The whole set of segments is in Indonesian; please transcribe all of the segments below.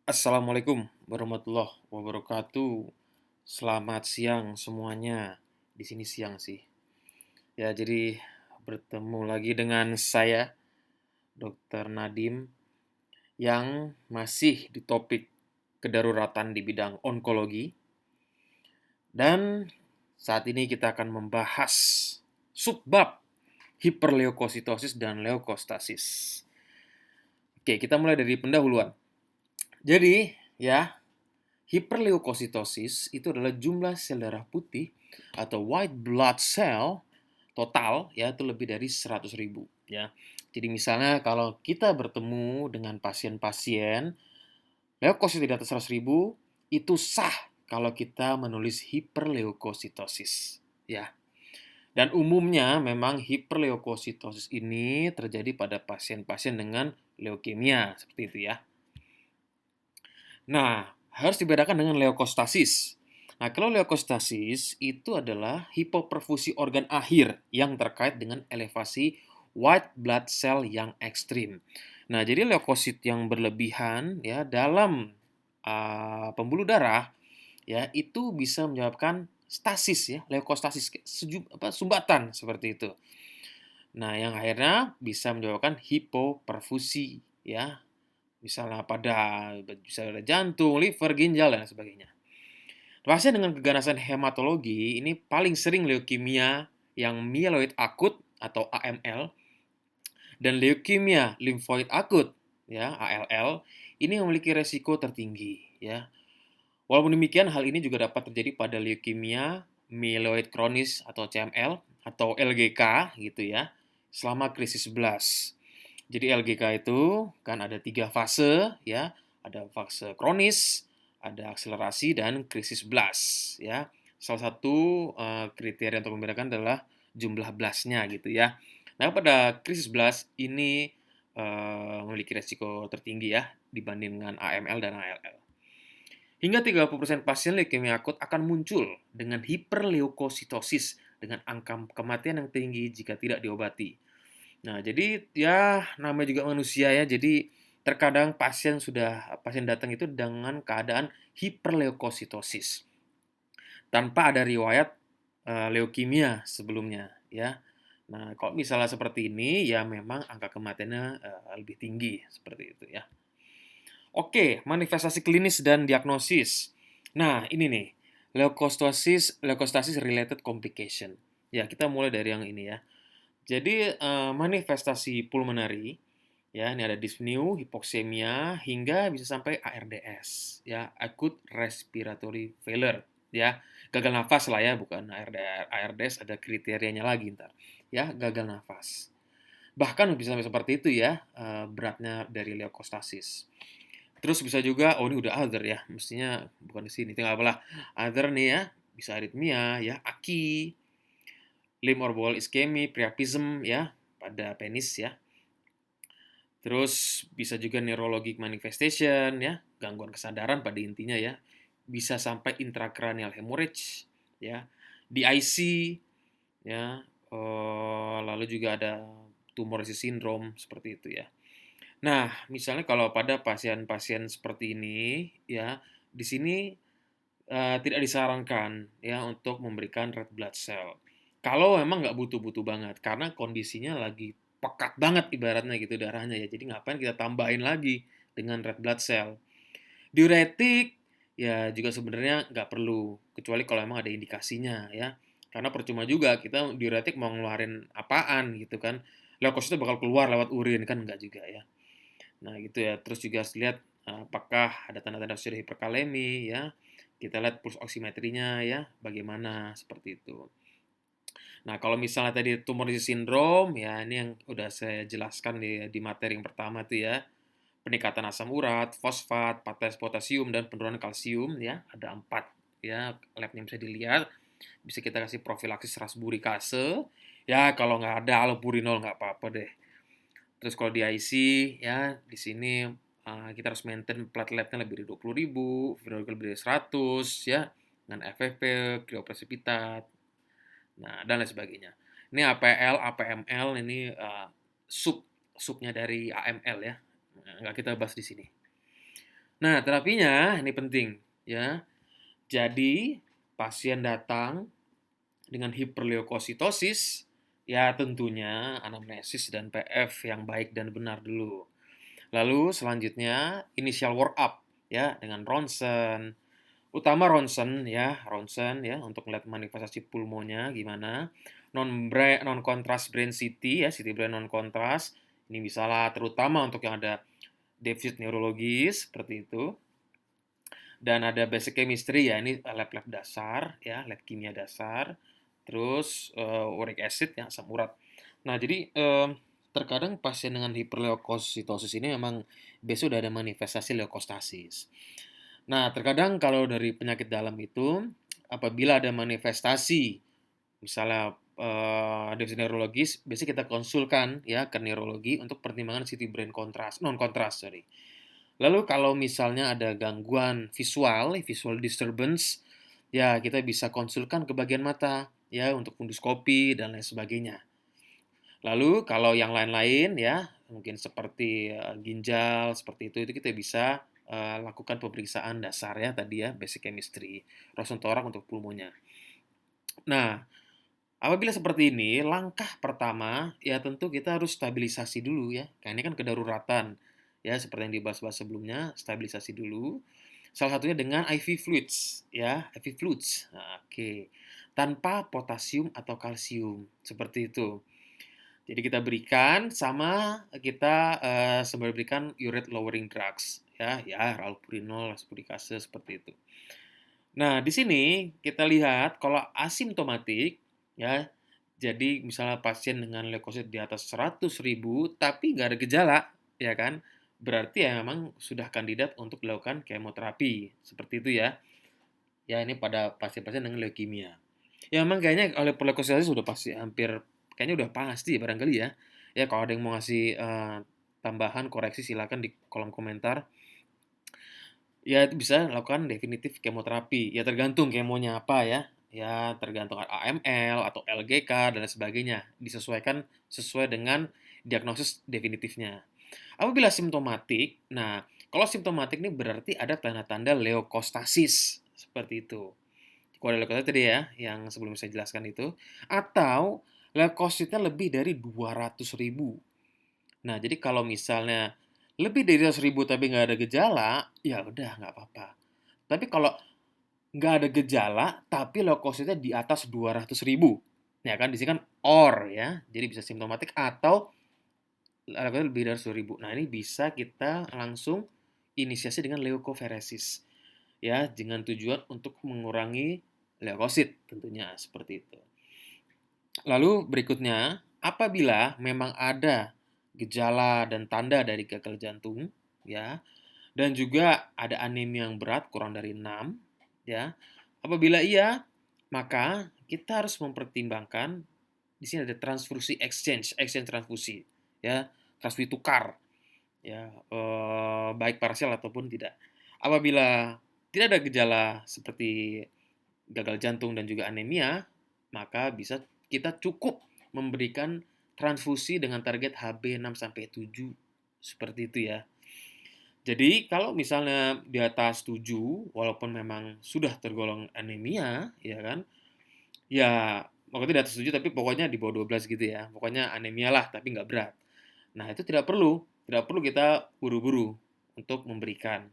Assalamualaikum warahmatullahi wabarakatuh. Selamat siang semuanya. Di sini siang sih. Ya, jadi bertemu lagi dengan saya, Dr. Nadim, yang masih di topik kedaruratan di bidang onkologi. Dan saat ini kita akan membahas subbab hiperleukositosis dan leukostasis. Oke, kita mulai dari pendahuluan. Jadi, ya, hiperleukositosis itu adalah jumlah sel darah putih atau white blood cell total ya itu lebih dari 100.000 ya. Jadi misalnya kalau kita bertemu dengan pasien-pasien leukosit di atas 100.000 itu sah kalau kita menulis hiperleukositosis ya. Dan umumnya memang hiperleukositosis ini terjadi pada pasien-pasien dengan leukemia seperti itu ya. Nah, harus dibedakan dengan leukostasis. Nah, kalau leukostasis itu adalah hipoperfusi organ akhir yang terkait dengan elevasi white blood cell yang ekstrim. Nah, jadi leukosit yang berlebihan ya dalam pembuluh darah ya itu bisa menyebabkan stasis ya, leukostasis sumbatan seperti itu. Nah, yang akhirnya bisa menyebabkan hipoperfusi ya, misalnya bisa pada jantung, liver, ginjal, dan sebagainya. Pasien dengan keganasan hematologi ini paling sering leukemia yang mieloid akut atau AML dan leukemia limfoid akut ya ALL ini memiliki resiko tertinggi ya. Walaupun demikian hal ini juga dapat terjadi pada leukemia mieloid kronis atau CML atau LGK gitu ya selama krisis 11. Jadi LGK itu kan ada 3 fase ya, ada fase kronis, ada akselerasi dan krisis blast ya. Salah satu kriteria untuk membedakan adalah jumlah blastnya gitu ya. Nah pada krisis blast ini memiliki resiko tertinggi ya dibanding dengan AML dan ALL. Hingga 30% pasien leukemia akut akan muncul dengan hiperleukositosis dengan angka kematian yang tinggi jika tidak diobati. Nah, jadi ya namanya juga manusia ya. Jadi terkadang pasien datang itu dengan keadaan hiperleukositosis tanpa ada riwayat leukemia sebelumnya ya. Nah, kalau misalnya seperti ini ya memang angka kematiannya lebih tinggi seperti itu ya. Oke, manifestasi klinis dan diagnosis. Nah, ini nih, leukostasis related complication. Ya, kita mulai dari yang ini ya. Jadi manifestasi pulmonari ya ini ada dyspnea, hipoksemia hingga bisa sampai ARDS ya acute respiratory failure ya gagal nafas lah ya bukan ARDS ada kriterianya lagi ntar ya gagal nafas bahkan bisa sampai seperti itu ya beratnya dari leukostasis. Terus bisa juga oh ini udah other ya mestinya bukan di sini tinggal apalah other nih ya bisa aritmia ya aki limb or bowel ischemia, priapism ya pada penis ya. Terus bisa juga neurologic manifestation ya, gangguan kesadaran pada intinya ya. Bisa sampai intracranial hemorrhage ya, DIC ya, lalu juga ada tumor syndrome seperti itu ya. Nah, misalnya kalau pada pasien-pasien seperti ini ya, di sini tidak disarankan ya untuk memberikan red blood cell. Kalau memang nggak butuh-butuh banget, karena kondisinya lagi pekat banget ibaratnya gitu darahnya ya. Jadi ngapain kita tambahin lagi dengan red blood cell. Diuretik ya juga sebenarnya nggak perlu, kecuali kalau memang ada indikasinya ya. Karena percuma juga kita diuretik mau ngeluarin apaan gitu kan. Leukosit itu bakal keluar lewat urin kan nggak juga ya. Nah gitu ya. Terus juga lihat apakah ada tanda-tanda sudah hiperkalemi ya. Kita lihat pulse oximetrinya ya, bagaimana seperti itu. Nah, kalau misalnya tadi tumor sindrom, ya ini yang udah saya jelaskan di materi yang pertama tuh ya. Peningkatan asam urat, fosfat, potasium, dan penurunan kalsium ya. Ada 4 ya, labnya bisa dilihat. Bisa kita kasih profilaksis rasburikase. Ya, kalau nggak ada allopurinol nggak apa-apa deh. Terus kalau di IC ya di sini kita harus maintain plateletnya lebih dari 20.000, viral lebih dari 100 ya, dengan FFP, kriopresipitat, nah dan lain sebagainya. Ini APL, APML ini subnya dari AML ya, nggak kita bahas di sini. Nah, terapinya ini penting ya. Jadi, pasien datang dengan hiperleukositosis, ya tentunya anamnesis dan PF yang baik dan benar dulu. Lalu selanjutnya initial workup ya dengan ronsen, utama ronsen ya untuk melihat manifestasi pulmonya gimana. Non kontras brain CT ya, CT brain non kontras. Ini misalnya terutama untuk yang ada defisit neurologis seperti itu. Dan ada basic chemistry ya, ini lab-lab dasar ya, lab kimia dasar. Terus uric acid ya, asam urat. Nah, jadi terkadang pasien dengan hiperleukositosis ini memang biasanya udah ada manifestasi leukostasis. Nah, terkadang kalau dari penyakit dalam itu apabila ada manifestasi misalnya defisit neurologis, biasanya kita konsulkan ya ke neurologi untuk pertimbangan CT brain kontras, non kontras, sorry. Lalu kalau misalnya ada gangguan visual disturbance, ya kita bisa konsulkan ke bagian mata ya untuk funduskopi dan lain sebagainya. Lalu kalau yang lain-lain ya, mungkin seperti ginjal seperti itu kita bisa lakukan pemeriksaan dasar ya tadi ya, basic chemistry, rosentorak untuk pulmonya. Nah, apabila seperti ini, langkah pertama ya tentu kita harus stabilisasi dulu ya. Karena ini kan kedaruratan. Ya, seperti yang dibahas-bahas sebelumnya, stabilisasi dulu. Salah satunya dengan IV fluids ya, IV fluids. Nah, oke. Tanpa potasium atau kalsium, seperti itu. Jadi kita berikan sama kita sembari berikan urate lowering drugs ya ralpurinol, aspurikase seperti itu. Nah, di sini kita lihat kalau asimptomatik ya, jadi misalnya pasien dengan leukosit di atas 100.000 tapi nggak ada gejala, ya kan? Berarti ya memang sudah kandidat untuk dilakukan kemoterapi, seperti itu ya. Ya ini pada pasien-pasien dengan leukemia. Ya memang kayaknya oleh leukositosis sudah pasti hampir kayaknya udah pasti barangkali ya. Ya kalau ada yang mau ngasih tambahan koreksi silakan di kolom komentar. Ya itu bisa lakukan definitif kemoterapi. Ya tergantung kemonya apa ya. Ya tergantung AML atau LGK dan lain sebagainya. Disesuaikan sesuai dengan diagnosis definitifnya. Apabila simptomatik, nah kalau simptomatik ini berarti ada tanda-tanda leukostasis. Seperti itu. Kalau ada leukosit tadi ya, yang sebelum saya jelaskan itu. Atau leukositnya lebih dari 200.000. Nah, jadi kalau misalnya lebih dari 100.000 tapi nggak ada gejala, ya udah nggak apa-apa. Tapi kalau nggak ada gejala, tapi leukositnya di atas 200.000, ya kan di sini kan OR ya, jadi bisa simptomatik atau leukositnya lebih dari 100.000. Nah, ini bisa kita langsung inisiasi dengan leukoferesis, ya, dengan tujuan untuk mengurangi leukosit tentunya seperti itu. Lalu berikutnya, apabila memang ada gejala dan tanda dari gagal jantung, ya, dan juga ada anemia yang berat kurang dari 6, ya. Apabila iya, maka kita harus mempertimbangkan di sini ada transfusi exchange transfusi, ya, transfusi tukar, ya, baik parsial ataupun tidak. Apabila tidak ada gejala seperti gagal jantung dan juga anemia, maka bisa kita cukup memberikan transfusi dengan target HB 6 sampai 7 seperti itu ya. Jadi kalau misalnya di atas 7 walaupun memang sudah tergolong anemia ya kan. Ya pokoknya di atas 7 tapi pokoknya di bawah 12 gitu ya. Pokoknya anemia lah tapi nggak berat. Nah, itu tidak perlu kita buru-buru untuk memberikan.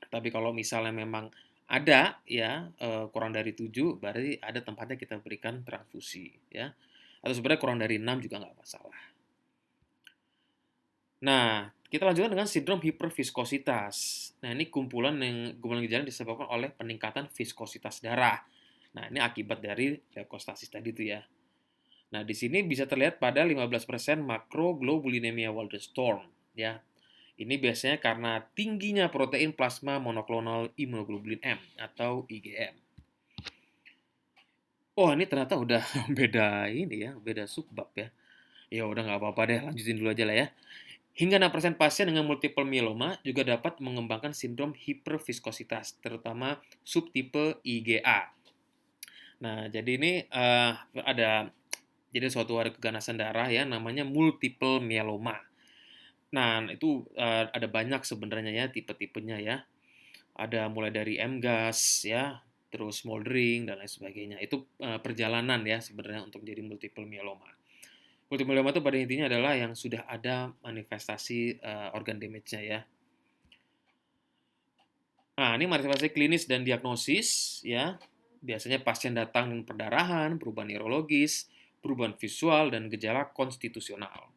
Tapi kalau misalnya memang ada ya kurang dari 7 berarti ada tempatnya kita berikan transfusi ya. Atau sebenarnya kurang dari 6 juga nggak masalah. Nah, kita lanjutkan dengan sindrom hiperviskositas. Nah, ini kumpulan gejala yang disebabkan oleh peningkatan viskositas darah. Nah, ini akibat dari leukostasis tadi itu ya. Nah, di sini bisa terlihat pada 15% makroglobulinemia Waldenström ya. Ini biasanya karena tingginya protein plasma monoklonal imunoglobulin M atau IgM. Oh, ini ternyata udah beda ini ya, beda subbab ya. Ya udah nggak apa-apa deh, lanjutin dulu aja lah ya. Hingga 6% pasien dengan multiple myeloma juga dapat mengembangkan sindrom hiperviskositas, terutama subtipe IgA. Nah, jadi ini ada jadi suatu ada keganasan darah ya namanya multiple myeloma. Nah, itu ada banyak sebenarnya ya tipe-tipenya ya. Ada mulai dari M-gas ya, terus smoldering dan lain sebagainya. Itu perjalanan ya sebenarnya untuk jadi multiple myeloma. Multiple myeloma itu pada intinya adalah yang sudah ada manifestasi organ damage-nya ya. Nah, ini manifestasi klinis dan diagnosis ya. Biasanya pasien datang dengan perdarahan, perubahan neurologis, perubahan visual dan gejala konstitusional.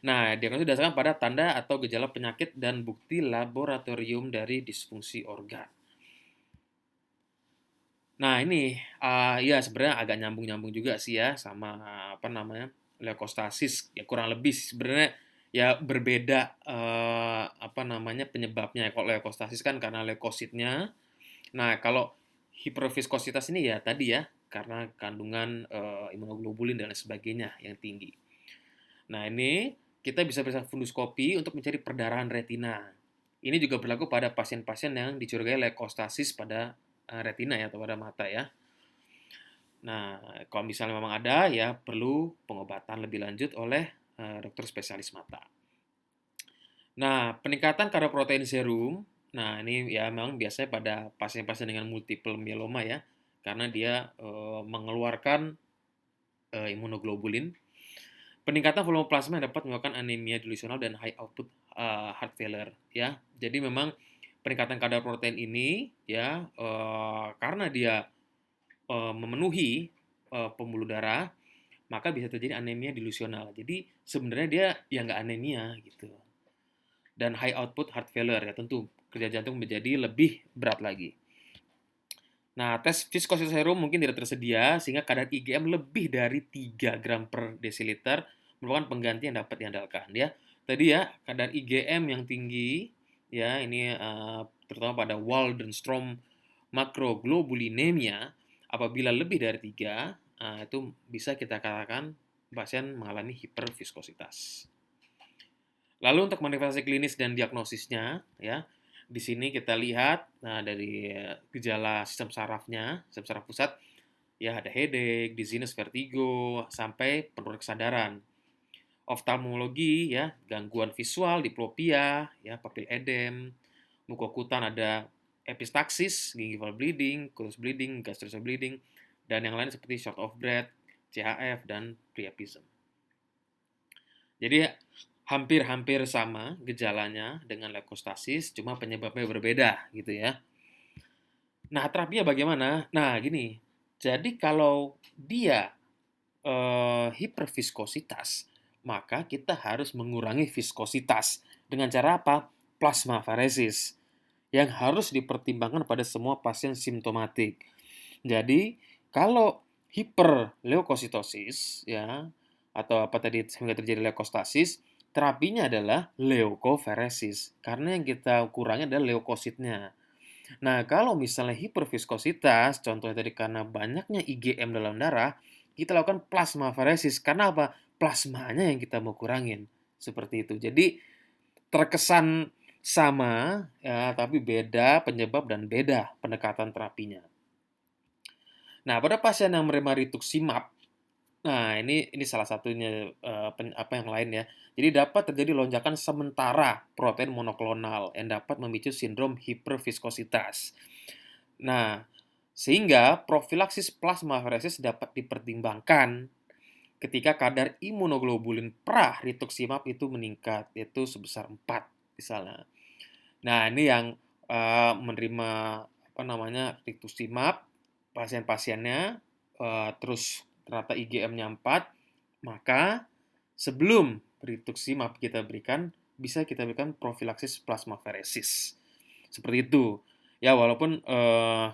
Nah, diagnosis didasarkan pada tanda atau gejala penyakit dan bukti laboratorium dari disfungsi organ. Nah, ini ya sebenarnya agak nyambung-nyambung juga sih ya sama apa namanya leukostasis ya kurang lebih sebenarnya ya berbeda apa namanya penyebabnya. Kalau leukostasis kan karena leukositnya. Nah, kalau hiperviskositas ini ya tadi ya karena kandungan imunoglobulin dan lain sebagainya yang tinggi. Nah, ini kita bisa periksa funduskopi untuk mencari perdarahan retina. Ini juga berlaku pada pasien-pasien yang dicurigai leukostasis pada retina ya atau pada mata ya. Nah, kalau misalnya memang ada ya perlu pengobatan lebih lanjut oleh dokter spesialis mata. Nah, peningkatan kadar protein serum, nah ini ya memang biasanya pada pasien-pasien dengan multiple myeloma ya, karena dia mengeluarkan imunoglobulin. Peningkatan volume plasma yang dapat menyebabkan anemia delusional dan high output heart failure ya. Jadi memang peningkatan kadar protein ini ya karena dia memenuhi pembuluh darah, maka bisa terjadi anemia delusional. Jadi sebenarnya dia ya nggak anemia gitu. Dan high output heart failure ya tentu kerja jantung menjadi lebih berat lagi. Nah, tes viskositas serum mungkin tidak tersedia sehingga kadar IgM lebih dari 3 gram per desiliter merupakan pengganti yang dapat diandalkan ya. Tadi ya, kadar IgM yang tinggi ya ini terutama pada Waldenstrom makroglobulinemia apabila lebih dari 3 itu bisa kita katakan pasien mengalami hiperviskositas. Lalu untuk manifestasi klinis dan diagnosisnya, ya, di sini kita lihat dari gejala sistem sarafnya, sistem saraf pusat, ya ada headache, dizziness, vertigo, sampai penurunan kesadaran. Oftalmologi, ya, gangguan visual, diplopia, ya, papil edem, mukokutan ada epistaxis, gingival bleeding, close bleeding, gastroesophageal bleeding, dan yang lain seperti short of breath, CHF, dan priapism. Jadi hampir-hampir sama gejalanya dengan leukostasis, cuma penyebabnya berbeda gitu ya. Nah, terapinya bagaimana? Nah, gini. Jadi kalau dia hiperviskositas, maka kita harus mengurangi viskositas. Dengan cara apa? Plasmaferesis. Yang harus dipertimbangkan pada semua pasien simptomatik. Jadi, kalau hiperleukositosis ya atau apa tadi sehingga terjadi leukostasis, terapinya adalah leukoferesis karena yang kita kurangi adalah leukositnya. Nah, kalau misalnya hiperviskositas, contohnya tadi karena banyaknya IgM dalam darah, kita lakukan plasmaferesis. Karena apa? Plasmanya yang kita mau kurangin. Seperti itu. Jadi, terkesan sama, ya, tapi beda penyebab dan beda pendekatan terapinya. Nah, pada pasien yang menerima rituximab, nah ini salah satunya apa yang lain ya. Jadi dapat terjadi lonjakan sementara protein monoklonal yang dapat memicu sindrom hiperviskositas. Nah, sehingga profilaksis plasmaferesis dapat dipertimbangkan ketika kadar imunoglobulin pra rituximab itu meningkat, yaitu sebesar 4 misalnya. Nah, ini yang menerima apa namanya rituximab pasien-pasiennya terus ternyata IgM-nya 4, maka sebelum rituximab kita berikan bisa kita berikan profilaksis plasmaferesis. Seperti itu. Ya, walaupun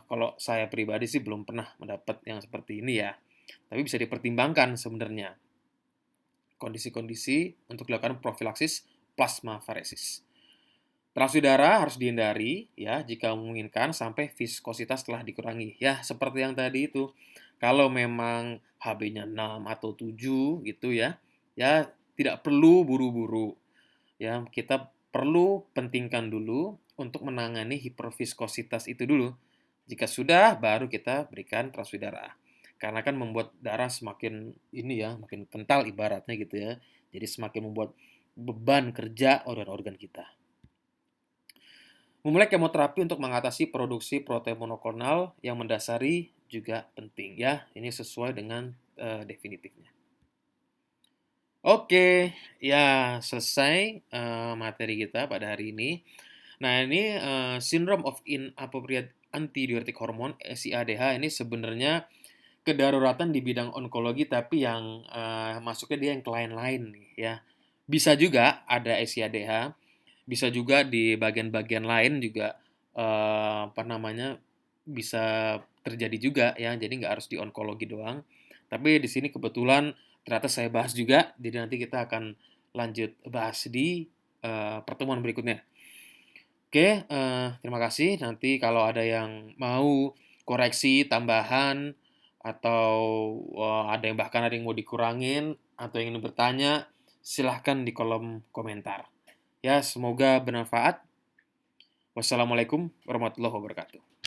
kalau saya pribadi sih belum pernah mendapat yang seperti ini ya. Tapi bisa dipertimbangkan sebenarnya kondisi-kondisi untuk dilakukan profilaksis plasmaferesis. Transfusi darah harus dihindari ya jika memungkinkan sampai viskositas telah dikurangi. Ya, seperti yang tadi itu. Kalau memang HB-nya 6 atau 7 gitu ya, ya tidak perlu buru-buru. Ya, kita perlu pentingkan dulu untuk menangani hiperviskositas itu dulu. Jika sudah, baru kita berikan transfusi darah. Karena kan membuat darah semakin ini ya, makin kental ibaratnya gitu ya. Jadi semakin membuat beban kerja organ-organ kita. Memulai kemoterapi untuk mengatasi produksi protein monoklonal yang mendasari juga penting ya. Ini sesuai dengan definitifnya. Oke, ya selesai materi kita pada hari ini. Nah, ini Syndrome of Inappropriate Antidiuretic Hormone (SIADH) ini sebenarnya kedaruratan di bidang onkologi, tapi yang masuknya dia yang ke lain-lain nih ya. Bisa juga ada SIADH, bisa juga di bagian-bagian lain juga apa namanya bisa terjadi juga ya. Jadi nggak harus di onkologi doang. Tapi di sini kebetulan ternyata saya bahas juga. Jadi nanti kita akan lanjut bahas di pertemuan berikutnya. Oke, terima kasih. Nanti kalau ada yang mau koreksi, tambahan, atau ada yang mau dikurangin, atau yang ingin bertanya, silahkan di kolom komentar. Ya, semoga bermanfaat. Wassalamualaikum warahmatullahi wabarakatuh.